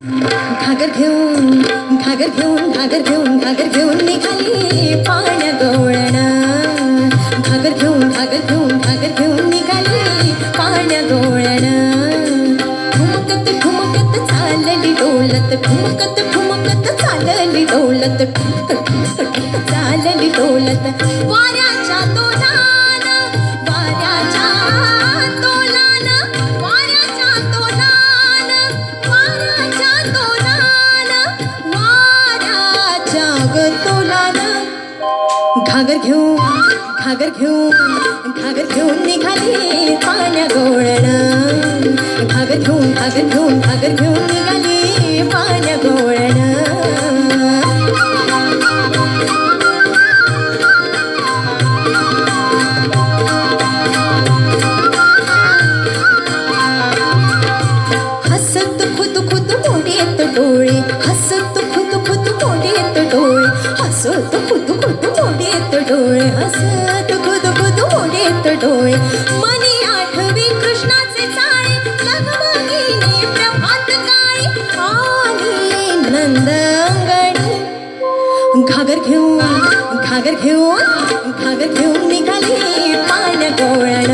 घागर घेऊन घागर घेऊन घागर घेऊन घागर घेऊन निघाली पाण्या गवळण घागर घेऊन घागर घेऊन घागर घेऊन निघाली पाण्या गवळण ठुमकत ठुमकत चालली डोलत ठुमकत ठुमकत चालली डोलत ठुमकत ठुमकत चालली डोलत वाऱ्याच्या तोलान वाऱ्याच्या तोलान वाऱ्याच्या तोलान वाऱ्याच्या तोलान वाऱ्याच्या ग तोलान घागर घेऊन निघाली पाण्या गवळण घागर घेऊन निघाली पाण्या गवळण हसत खुद खुद मोडेत डोळे हसत खुद खुद मोडेत डोळे हसत खुद खुद मोडेत डोळे हसत खुद खुद मोडेत डोळे मनी आठवे कृष्णाचे चाळे लगबगीने प्रभात काळी आली नंदंगणी घागर घेऊन निघाली पाण्या गवळण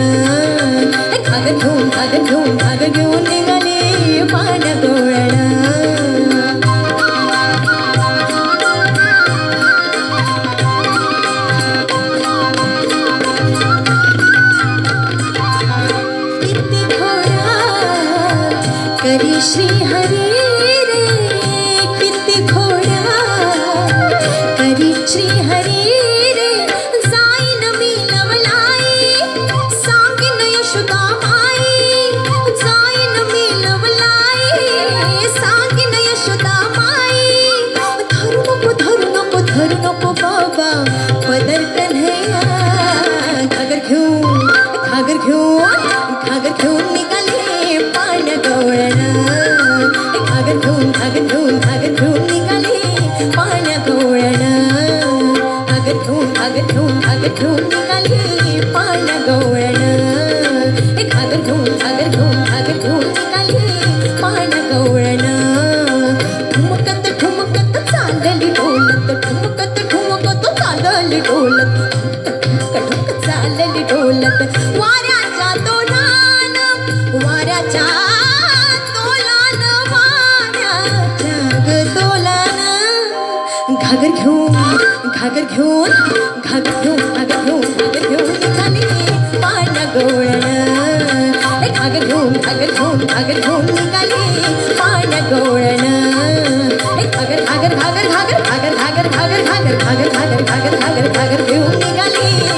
घागर घेऊन निघाली पाण्या गवळण किती घोडा करी श्री हरी रे किती घोडा करी श्री हरी रे जाईन मी लवलाई सांगीन यशोदा माई जाईन मी लवलाई सांगीन यशोदा माई धरू नको बाबा पदर कन्हैया घागर घेऊन निघाले पाण्या गवळण घागर घेऊन निघाले पाण्या गवळण घागर घेऊन निघाले पाण्या गवळण घागर घेऊन निघाले पाण्या गवळण ठुमकत चालली डोलत ठुमकत चालली डोलत चालली डोलत वाऱ्याच्या तोलान वाऱ्याच्या तोलान घागर घेऊन निघाली पाण्या गवळण घागर घेऊन निघाली पाण्या गवळण घागर घेऊन निघाली